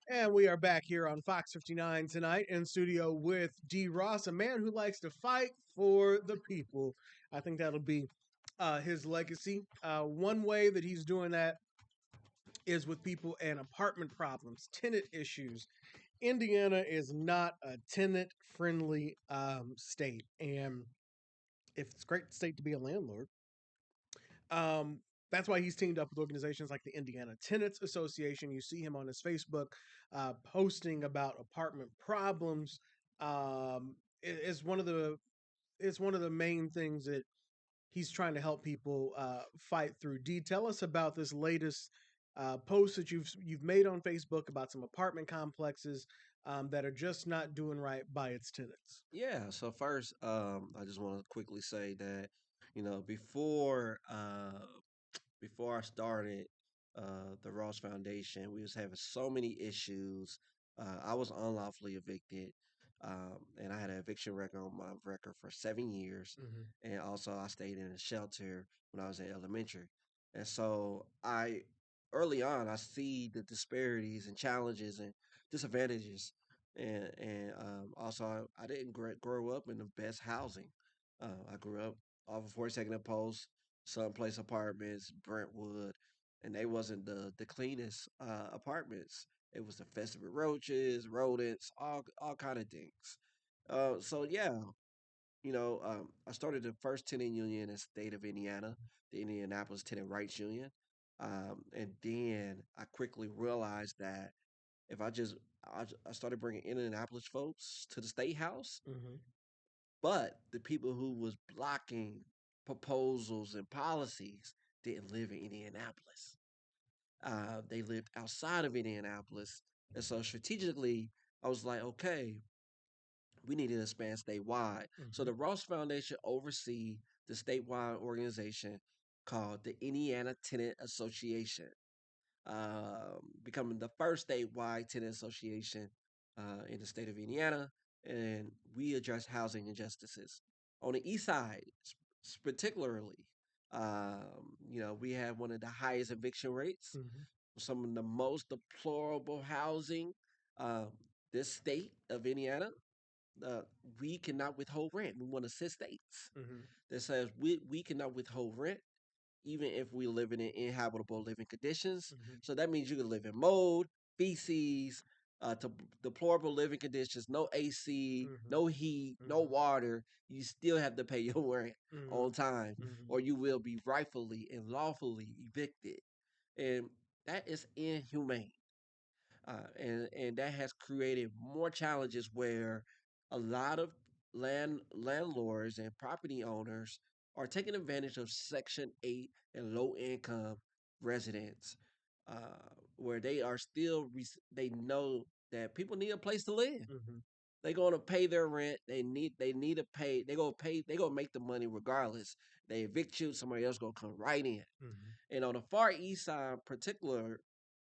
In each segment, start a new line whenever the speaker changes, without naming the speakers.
And we are back here on Fox 59 tonight in studio with Dee Ross, a man who likes to fight for the people. I think that'll be his legacy. One way that he's doing that is with people and apartment problems, tenant issues. Indiana is not a tenant friendly state. And if it's a great state to be a landlord, um, that's why he's teamed up with organizations like the Indiana Tenants Association. You see him on his Facebook posting about apartment problems. Is one of the it's one of the main things that he's trying to help people fight through. Dee, tell us about this latest post that you've made on Facebook about some apartment complexes that are just not doing right by its tenants.
Yeah, so first, I just want to quickly say that, before I started the Ross Foundation, we was having so many issues. I was unlawfully evicted, and I had an eviction record on my record for 7 years,
Hmm.
and also I stayed in a shelter when I was in elementary, and so I early on I see the disparities and challenges and disadvantages, and also I didn't grow up in the best housing. I grew up off of 42nd and Post, Sunplace Apartments, Brentwood, and they wasn't the cleanest apartments. It was infested with roaches, rodents, all kind of things. So yeah, I started the first tenant union in the state of Indiana, the Indianapolis Tenant Rights Union, and then I quickly realized that if I started bringing Indianapolis folks to the state house,
Hmm.
but the people who was blocking proposals and policies didn't live in Indianapolis. They lived outside of Indianapolis. And so strategically, I was like, okay, we need to expand statewide. So
Hmm.
the Ross Foundation oversee the statewide organization called the Indiana Tenant Association, becoming the first statewide tenant association in the state of Indiana, and we address housing injustices on the east side, particularly. We have one of the highest eviction rates,
Hmm.
some of the most deplorable housing. Um, this state of Indiana, uh, we cannot withhold rent. We want to assist states
Hmm.
that says we cannot withhold rent even if we live in inhabitable living conditions.
Hmm.
So that means you can live in mold, feces, to deplorable living conditions, no AC,
Hmm.
no heat, no
Hmm.
water. You still have to pay your rent
Hmm.
on time,
Hmm.
or you will be rightfully and lawfully evicted. And that is inhumane. And that has created more challenges where a lot of landlords and property owners are taking advantage of Section 8 and low income residents, where they are still they know that people need a place to live.
Hmm.
They're gonna pay their rent. They need to pay. They're gonna pay. They're gonna make the money regardless. They evict you, somebody else gonna come right in.
Hmm.
And on the far east side,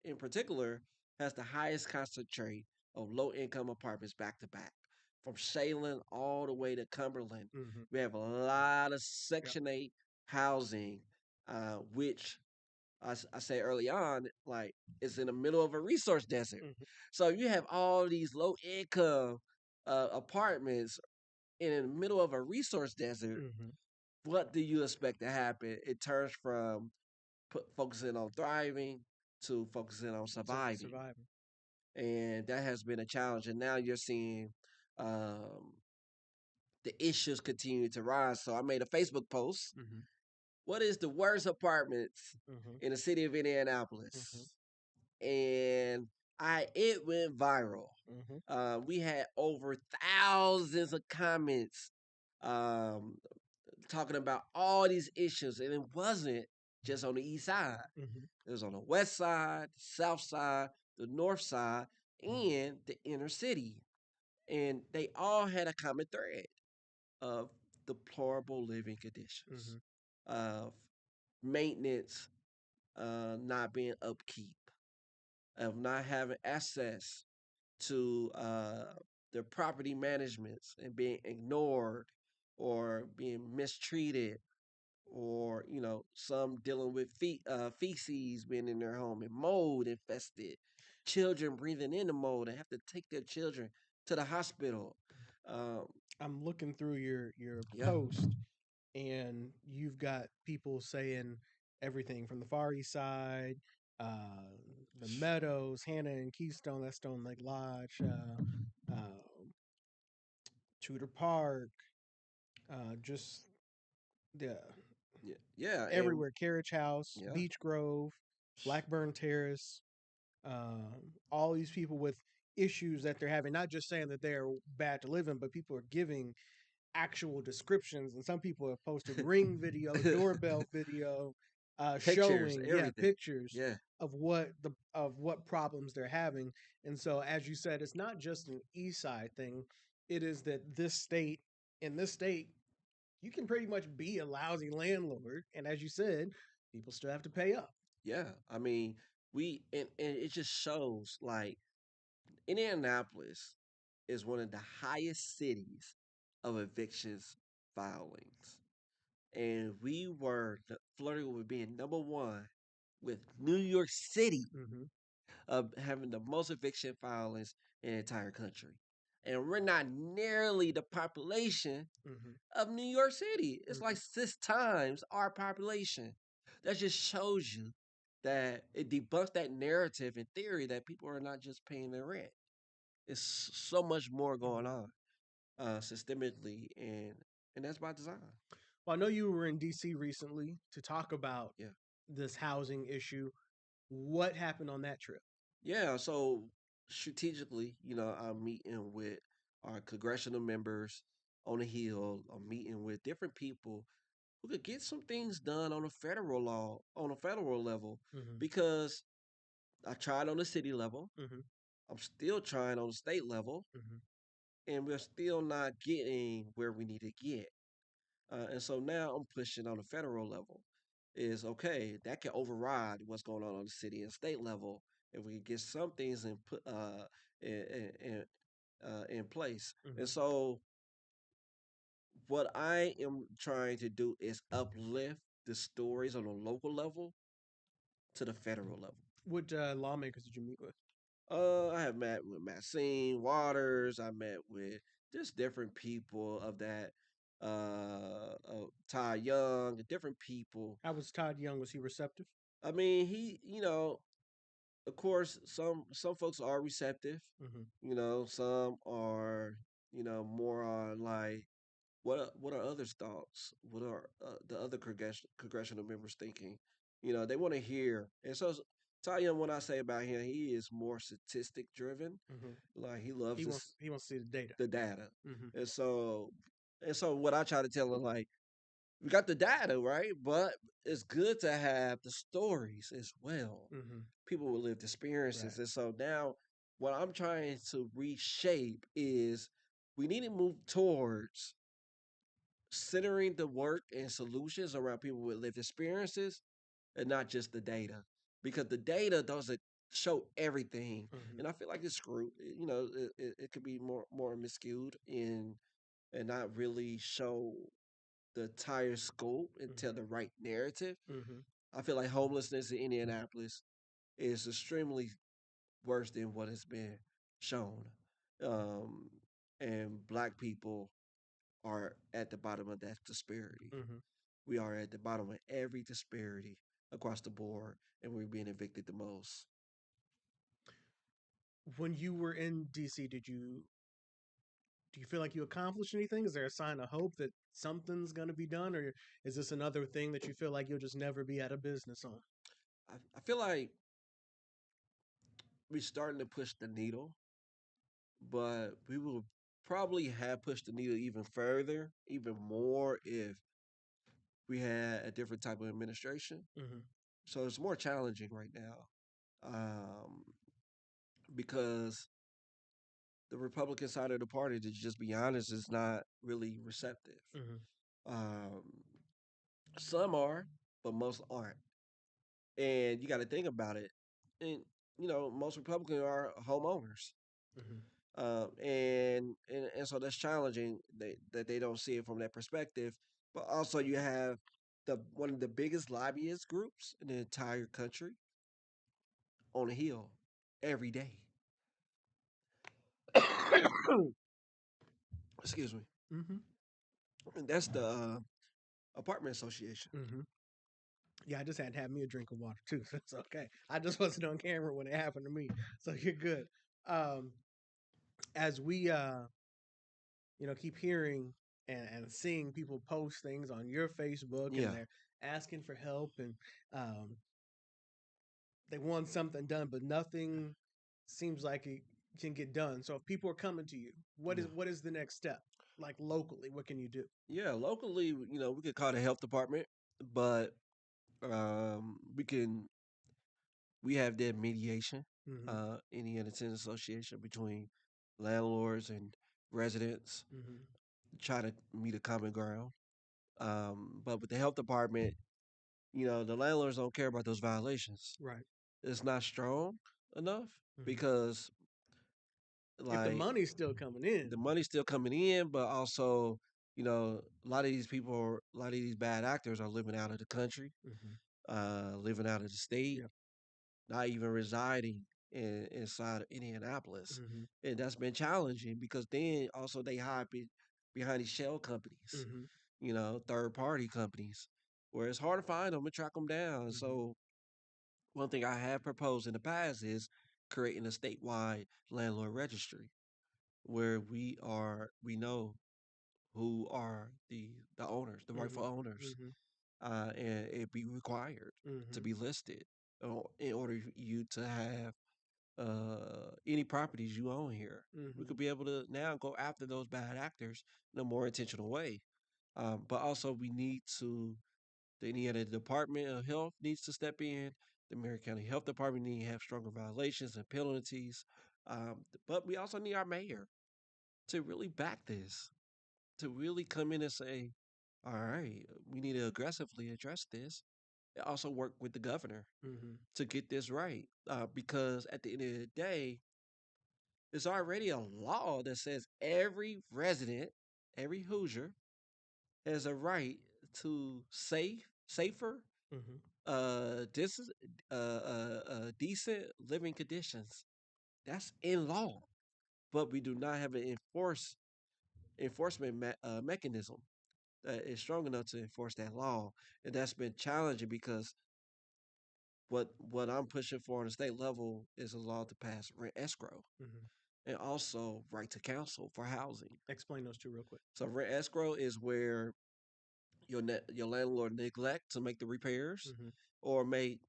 in particular, has the highest concentrate of low income apartments back to back. From Shaylin all the way to Cumberland.
Hmm.
We have a lot of
Yep.
Section 8 housing, which I say early on, like it's in the middle of a resource desert.
Hmm.
So you have all these low income apartments in the middle of a resource desert.
Hmm.
What do you expect to happen? It turns from focusing on thriving to focusing on surviving.
Surviving.
And that has been a challenge. And now you're seeing um, the issues continue to rise. So I made a Facebook post.
Hmm.
What is the worst apartments
Hmm.
in the city of
Hmm.
Indianapolis? And it went viral.
Hmm.
We had over thousands of comments um, talking about all these issues, and it wasn't just on the east side.
Hmm.
It was on the west side, the south side, the north side, and the inner city. And they all had a common thread of deplorable living conditions,
Hmm.
of maintenance not being upkeep, of not having access to their property managements and being ignored or being mistreated or some dealing with feces being in their home and mold infested children breathing in the mold and have to take their children to the hospital. um,
I'm looking through your
yeah.
post, and you've got people saying everything from the Far East Side, uh, the Meadows, Hannah and Keystone, that's Stone Lake Lodge, Tudor Park, just the
Yeah, yeah, and
everywhere, Carriage House,
yeah.
Beach Grove, Blackburn Terrace, all these people with issues that they're having. Not just saying that they're bad to live in, but people are giving actual descriptions, and some people have posted ring video, doorbell video,
Pictures,
showing
everything.
pictures
Yeah,
of what problems they're having. And so, as you said, it's not just an East Side thing. It is that in this state, you can pretty much be a lousy landlord, and as you said, people still have to pay up.
yeah. I mean, and it just shows like Indianapolis is one of the highest cities of evictions filings. And we were flirting with being number one with New York City
Mm-hmm.
of having the most eviction filings in the entire country. And we're not nearly the population
Mm-hmm.
of New York City. It's
Mm-hmm.
like 6 times our population. That just shows you that it debunks that narrative and theory that people are not just paying their rent. It's so much more going
Mm-hmm.
on systemically, and that's by design.
Well, I know you were in DC recently to talk about
Yeah,
this housing issue. What happened on that trip?
yeah. So strategically, I'm meeting with our congressional members on the Hill. I'm meeting with different people who could get some things done on a federal law, on a federal level,
Mm-hmm.
because I tried on the city level.
Mm-hmm.
I'm still trying on the state level,
Mm-hmm.
and we're still not getting where we need to get. And so now I'm pushing on the federal level. Is okay that can override what's going on the city and state level if we get some things in put in place. And
Mm-hmm.
so what I am trying to do is uplift the stories on a local level to the federal level.
What lawmakers did you meet with?
I have met with Maxine Waters. I met with just different people of that. Ty Young, different people.
How was Todd Young? Was he receptive?
I mean, of course, some folks are receptive.
Mm-hmm.
Some are, more on like, what are others' thoughts? What are the other congressional members thinking? They want to hear. And so, Ty Young, what I say about him, he is more statistic driven.
Mm-hmm.
Like he loves this
He wants to see the data.
the data.
Mm-hmm.
And so what I try to tell him, like, we got the data, right? But it's good to have the stories as well.
Mm-hmm.
People with lived experiences.
Right.
And so now what I'm trying to reshape is we need to move towards centering the work and solutions around people with lived experiences and not just the data. Because the data doesn't show everything.
Mm-hmm.
And I feel like it's screwed. It could be more miscued and not really show the entire scope and tell the right narrative.
Mm-hmm.
I feel like homelessness in Indianapolis is extremely worse than what has been shown. Um, and black people are at the bottom of that disparity.
Mm-hmm.
We are at the bottom of every disparity across the board, and we're being evicted the most.
When you were in DC, do you feel like you accomplished anything? Is there a sign of hope that something's going to be done, or is this another thing that you feel like you'll just never be out of business on?
I feel like we're starting to push the needle, but we will probably have pushed the needle even further, even more if we had a different type of administration.
Mm-hmm.
So it's more challenging right now um, because the Republican side of the party, to just be honest, is not really receptive.
Mm-hmm.
Um, some are, but most aren't. And you got to think about it. And most Republicans are homeowners,
Mm-hmm.
and so that's challenging that they don't see it from that perspective. But also, you have the one of the biggest lobbyist groups in the entire country on a hill every day. Excuse me.
Mm-hmm.
And that's the apartment association.
Mm-hmm. Yeah, I just had to have me a drink of water too, so it's okay. I just wasn't on camera when it happened to me, so you're good. Um, as we keep hearing and seeing people post things on your Facebook, and
Yeah,
they're asking for help, and um, they want something done, but nothing seems like it can get done. So if people are coming to you,
yeah,
what is the next step? Like locally, what can you do?
yeah. Locally, we could call the health department, but we have that mediation,
Mm-hmm.
Indiana Tenants Association between landlords and residents,
Mm-hmm.
try to meet a common ground. But with the health department, the landlords don't care about those violations.
Right.
It's not strong enough
Mm-hmm.
because
If the
like
money's still coming in.
the money's still coming in, but also, a lot of these people, a lot of these bad actors are living out of the country,
Mm-hmm.
living out of the state,
Yep.
not even residing inside of Indianapolis.
Mm-hmm.
And that's been challenging because then also they hide behind these shell companies,
Mm-hmm.
third party companies, where it's hard to find them and track them down.
Mm-hmm.
So, one thing I have proposed in the past is creating a statewide landlord registry where we know who are the owners, the rightful
Mm-hmm.
owners,
Mm-hmm.
and it be required to
Mm-hmm.
be listed in order for you to have any properties you own here. We
Mm-hmm.
could be able to now go after those bad actors in a more intentional way. But also, the Indiana Department of Health needs to step in. The Marion County Health Department need to have stronger violations and penalties. But we also need our mayor to really back this, to really come in and say, all right, we need to aggressively address this. And also work with the governor
Mm-hmm.
to get this right. Because at the end of the day, there's already a law that says every resident, every Hoosier, has a right to safer,
Mm-hmm.
this is decent living conditions. That's in law, but we do not have an enforcement mechanism that is strong enough to enforce that law, and that's been challenging because what I'm pushing for on the state level is a law to pass rent escrow
Mm-hmm.
and also right to counsel for housing.
Explain those two real quick.
So rent escrow is where your landlord neglect to make the repairs
Mm-hmm.
or make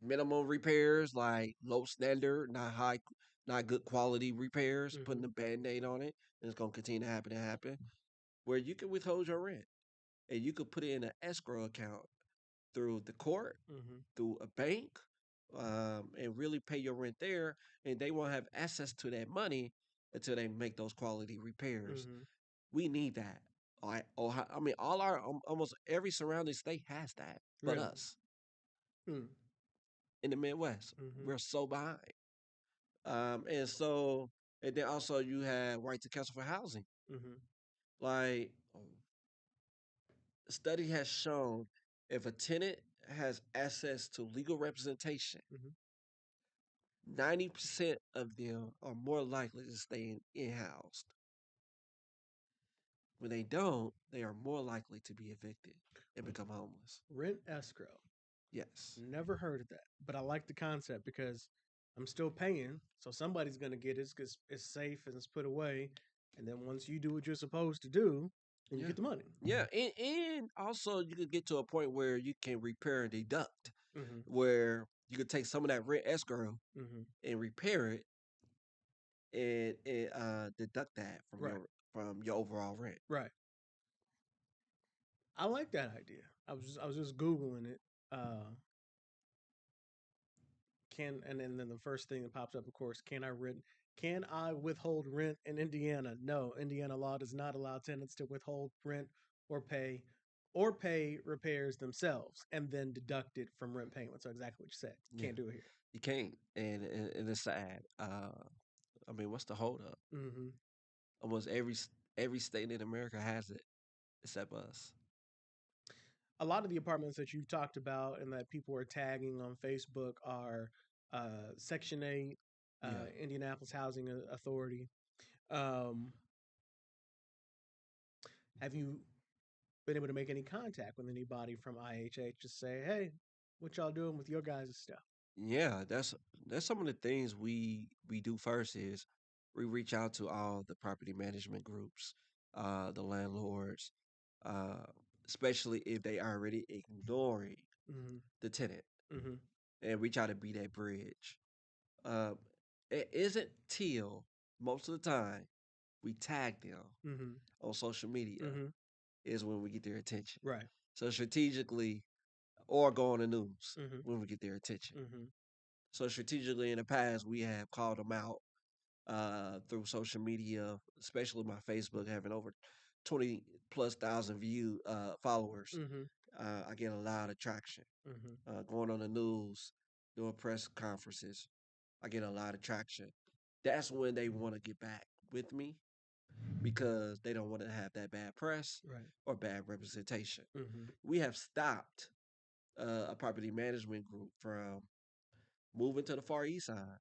minimum repairs like low standard, not good quality repairs,
Mm-hmm.
putting a band-aid on it, and it's gonna continue to happen and happen. Where you can withhold your rent and you could put it in an escrow account through the court,
Mm-hmm.
through a bank, and really pay your rent there, and they won't have access to that money until they make those quality repairs.
Mm-hmm.
We need that. I mean, all our almost every surrounding state has that, but
Really?
us
Hmm.
in the Midwest,
Mm-hmm.
we're so behind. And so, and then also you have right to counsel for housing.
Mm-hmm.
Like, study has shown if a tenant has access to legal representation,
Mm-hmm.
90% of them are more likely to stay in-housed. When they don't, they are more likely to be evicted and become homeless.
Rent escrow.
Yes.
Never heard of that, but I like the concept because I'm still paying, so somebody's gonna get it because it's safe and it's put away. And then once you do what you're supposed to do, then you
Yeah.
get the money.
Yeah. And also you could get to a point where you can repair and deduct,
Mm-hmm.
where you could take some of that rent escrow
Mm-hmm.
and repair it and deduct that
Right.
from your overall rent.
Right. I like that idea. I was just googling it. Can and then the first thing that pops up, of course, can I withhold rent in Indiana? No, Indiana law does not allow tenants to withhold rent or pay repairs themselves and then deduct it from rent payment. So exactly what you said.
Yeah.
Can't do it here.
You can't. And it's sad. I mean, what's the holdup?
Mm-hmm.
Almost every state in America has it except us.
a lot of the apartments that you talked about and that people are tagging on Facebook are Section 8,
Yeah.
Indianapolis Housing Authority. Um, have you been able to make any contact with anybody from IHH to say, hey, what y'all doing with your guys' stuff?
Yeah, that's some of the things we do first is we reach out to all the property management groups, the landlords, uh, especially if they already ignoring
Mm-hmm.
the tenant,
Mm-hmm.
and we try to be that bridge. Uh, it isn't till most of the time we tag them
Mm-hmm.
on social media
Mm-hmm.
is when we get their attention.
Right.
So strategically, or go on the news
Mm-hmm.
when we get their attention.
Mm-hmm.
So strategically, in the past, we have called them out through social media, especially my Facebook, having over 20 plus thousand view followers.
Mm-hmm.
I get a lot of traction.
Mm-hmm.
Going on the news, doing press conferences, I get a lot of traction. That's when they want to get back with me because they don't want to have that bad press
Right.
or bad representation.
Mm-hmm.
We have stopped a property management group from moving to the Far East Side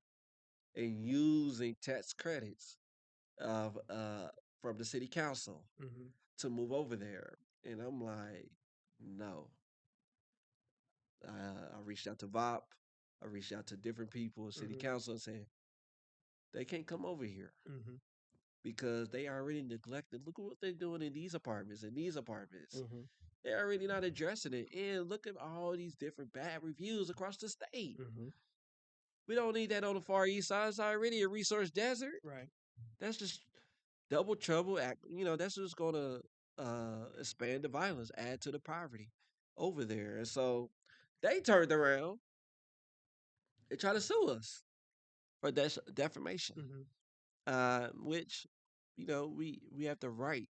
and using tax credits of from the city council
Mm-hmm.
to move over there. And I'm like, no. I reached out to VOP. I reached out to different people, city
Mm-hmm.
council, and saying they can't come over here
Mm-hmm.
because they already neglected. Look at what they're doing in these apartments and these apartments.
Mm-hmm.
They're already not addressing it. And look at all these different bad reviews across the state.
Mm-hmm.
We don't need that on the Far East Side. It's already a resource desert.
Right.
That's just double trouble. That's just going to expand the violence, add to the poverty over there. And so they turned around and tried to sue us for defamation,
Mm-hmm.
which we have the right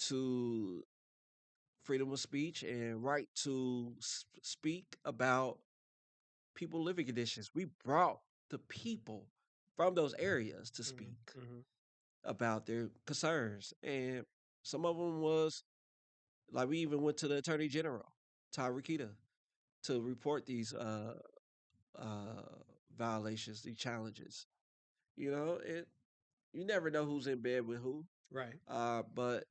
to freedom of speech and right to speak about people living conditions. We brought the people from those areas to speak
Mm-hmm. Mm-hmm.
about their concerns, and some of them was like we even went to the Attorney General, Tyrikita, to report these uh, violations, these challenges. It you never know who's in bed with who,
Right.
but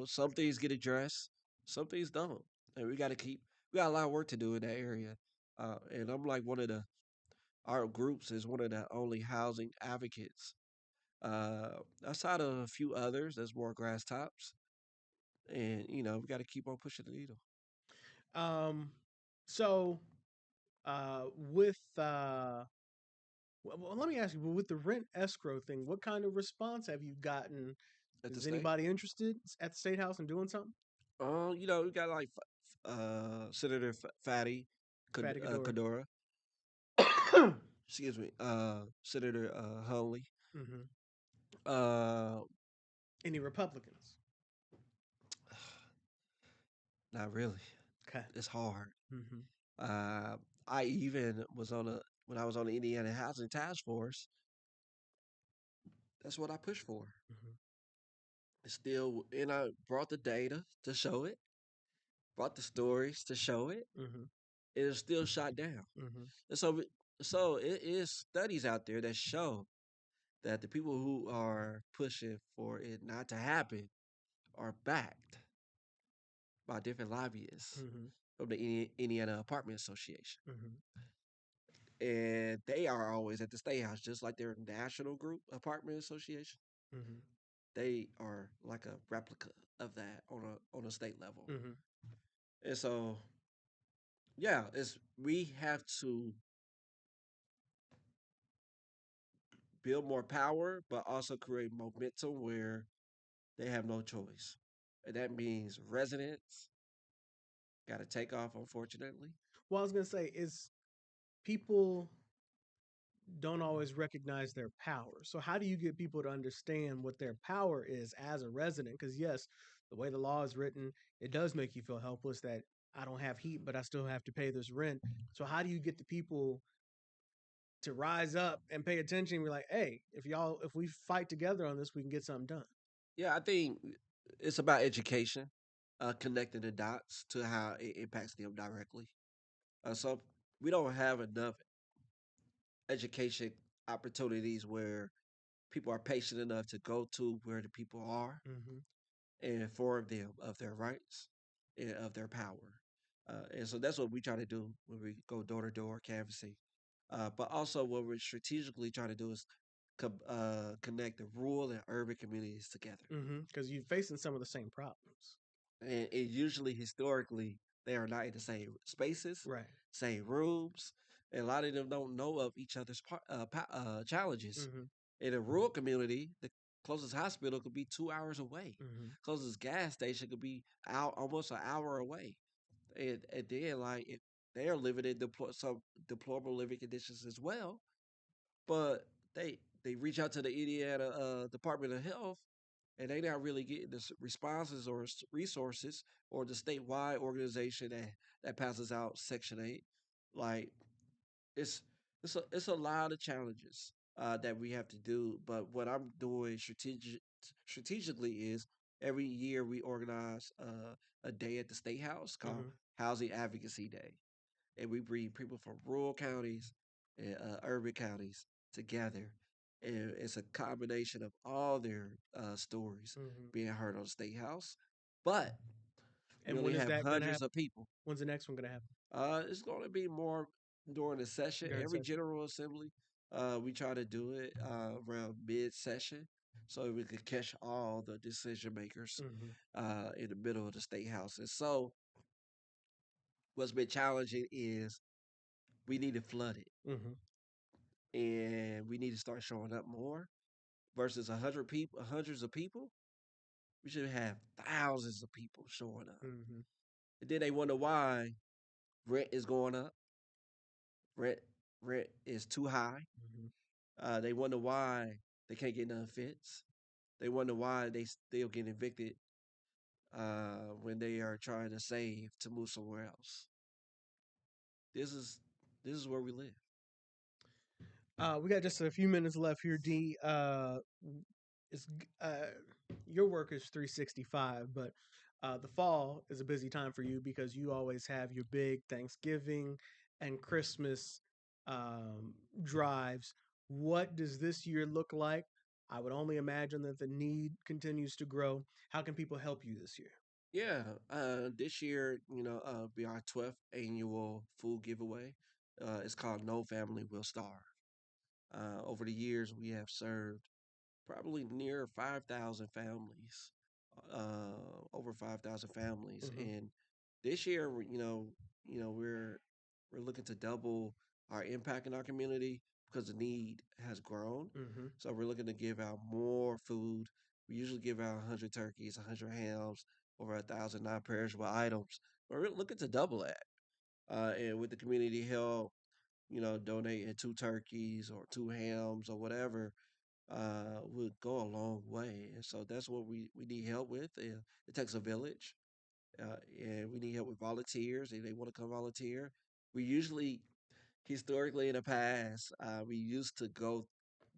some things get addressed, some things don't, and we got a lot of work to do in that area. And I'm like one of the our groups is one of the only housing advocates uh, outside of a few others that's more grass tops, and we got to keep on pushing the needle.
Um, so with well, let me ask you, with the rent escrow thing, what kind of response have you gotten?
At the
Is
state.
anybody interested at the state house in doing something?
We got like Senator Fatty
Fatigadori.
Cadora, excuse me, Senator Hunley.
Mm-hmm.
Uh,
Any Republicans?
Not really.
Okay.
It's hard.
Mm-hmm.
Uh, I even was on a when I was on the Indiana Housing Task Force. That's what I pushed for.
Mm-hmm.
It's still, and I brought the data to show it, brought the stories to show it.
Mm-hmm.
It is still shot down.
Mm-hmm.
And so it is studies out there that show that the people who are pushing for it not to happen are backed by different lobbyists
Mm-hmm.
from the Indiana Apartment Association.
Mm-hmm.
And they are always at the state house, just like their national group apartment association.
Mm-hmm.
They are like a replica of that on a state level.
Mm-hmm.
And so, yeah, it's we have to build more power, but also create momentum where they have no choice. And that means residents got to take off, unfortunately.
Well, I was gonna say is people don't always recognize their power. So how do you get people to understand what their power is as a resident? Because yes, the way the law is written, it does make you feel helpless that I don't have heat, but I still have to pay this rent. So how do you get the people to rise up and pay attention? We're like, hey, if we fight together on this, we can get something done.
Yeah, I think it's about education. connecting the dots to how it impacts them directly. So we don't have enough education opportunities where people are patient enough to go to where the people are
Hmm.
and inform them of their rights and of their power. And so that's what we try to do when we go door to door canvassing. But also, what we're strategically trying to do is connect the rural and urban communities together.
Because you're facing some of the same problems.
And usually, historically, they are not in the same spaces,
Right.
same rooms, and a lot of them don't know of each other's challenges.
Hmm.
In a rural community, the closest hospital could be 2 hours away.
Hmm.
Closest gas station could be out almost an hour away. And then they're living in some deplorable living conditions as well. But they reach out to the Indiana Department of Health, and they not really getting the responses or resources or the statewide organization that passes out Section 8. Like it's it's a lot of challenges that we have to do. But what I'm doing strategically is every year we organize a day at the State House called
Hmm.
Housing Advocacy Day, and we bring people from rural counties and urban counties together. And it's a combination of all their stories
Hmm.
being heard on the State House. But we
And
only
when is
have
that going to
hundreds
happen?
of people.
When's the next one going to happen?
It's going to be more during the session.
During
Every
session.
General Assembly, we try to do it around mid-session so we could catch all the decision makers
Hmm.
in the middle of the State House. And so what's been challenging is we need to flood it,
Hmm.
and we need to start showing up more versus 100 people, hundreds of people. We should have thousands of people showing up.
Hmm.
And then they wonder why rent is going up. Rent rent is too high.
Hmm.
They wonder why they can't get none fits. They wonder why they still get evicted when they are trying to save to move somewhere else. This is this is where we live.
We got just a few minutes left here, D. It's your work is 365, but the fall is a busy time for you because you always have your big Thanksgiving and Christmas drives. What does this year look like? I would only imagine that the need continues to grow. How can people help you this year?
Yeah, this year, be our 12th annual food giveaway. It's called No Family Will Starve. Over the years, we have served probably near 5,000 families, over 5,000 families.
Hmm.
And this year, we're looking to double our impact in our community because the need has grown.
Hmm.
So we're looking to give out more food. We usually give out 100 turkeys, 100 hams, over 1,000 non-perishable items. But we're looking to double that. And with the community help, donating 2 turkeys or 2 hams or whatever, would go a long way. And so that's what we need help with. It takes a village, and we need help with volunteers. If they want to come volunteer, we usually, historically in the past, we used to go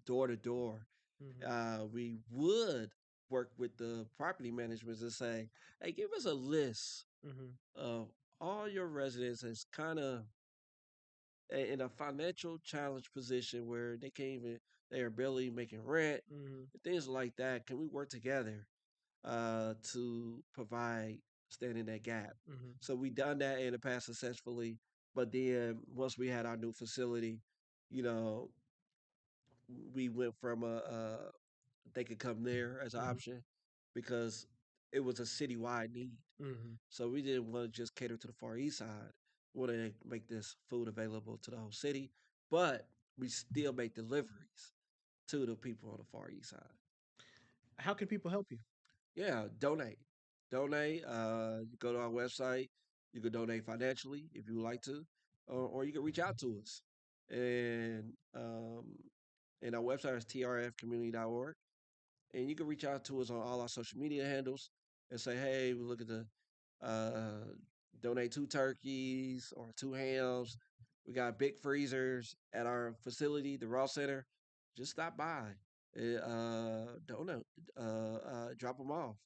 door to door.
Hmm.
We would work with the property management and say, "Hey, give us a list
Hmm.
of all your residents that's kind of in a financial challenge position where they are barely making rent
Hmm.
and things like that. Can we work together to provide stand in that gap?"
Hmm.
So we done that in the past successfully, but then once we had our new facility, you know, we went from a they could come there as an
Hmm.
option because it was a citywide need.
Hmm.
So we didn't want to just cater to the Far East side. We wanted to make this food available to the whole city, but we still make deliveries to the people on the Far East side.
How can people help you?
Yeah, donate. Donate. You go to our website. You can donate financially if you would like to, or you can reach out to us. And and our website is trfcommunity.org. And you can reach out to us on all our social media handles and say, "Hey, we're looking to uh, donate 2 turkeys or 2 hams. We got big freezers at our facility, the Raw Center. Just stop by, donate, drop them off."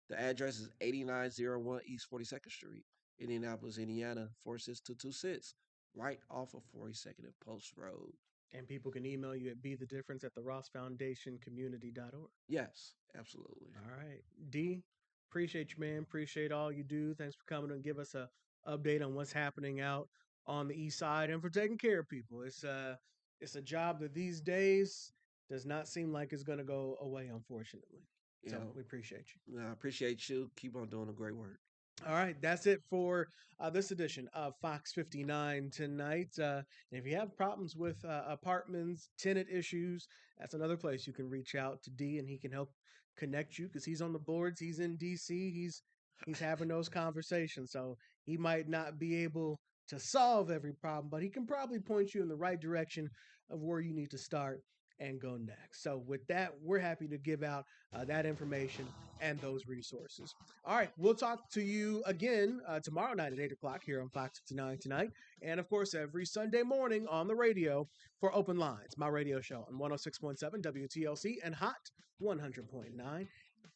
The address is 8901 East 42nd Street, Indianapolis, Indiana 46226, right off of 42nd and Post Road.
And people can email you at be the difference at the Ross Foundation Community.org.
Yes, absolutely.
All right. D, appreciate you, man. Appreciate all you do. Thanks for coming and give us a update on what's happening out on the east side and for taking care of people. It's a job that these days does not seem like it's gonna go away, unfortunately. So
Yeah,
we appreciate you.
I appreciate you. Keep on doing the great work.
All right, that's it for this edition of Fox 59 tonight. And if you have problems with apartments, tenant issues, that's another place you can reach out to D, and he can help connect you because he's on the boards. He's in DC. He's having those conversations, so he might not be able to solve every problem, but he can probably point you in the right direction of where you need to start and go next. So with that, we're happy to give out that information and those resources. All right, we'll talk to you again tomorrow night at 8 o'clock here on Fox 59 tonight. And of course, every Sunday morning on the radio for Open Lines, my radio show on 106.7 WTLC and Hot 100.9.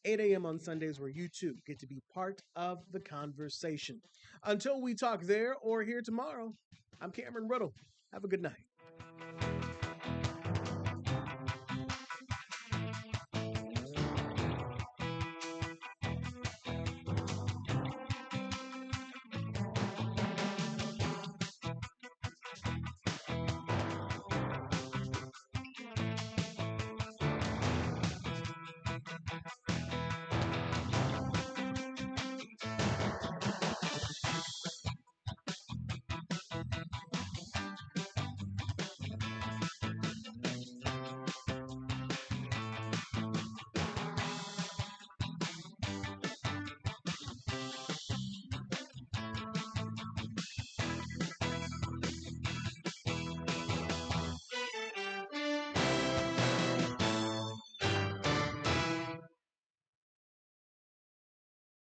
8 a.m. on Sundays, where you too get to be part of the conversation. Until we talk there or here tomorrow, I'm Cameron Riddle. Have a good night.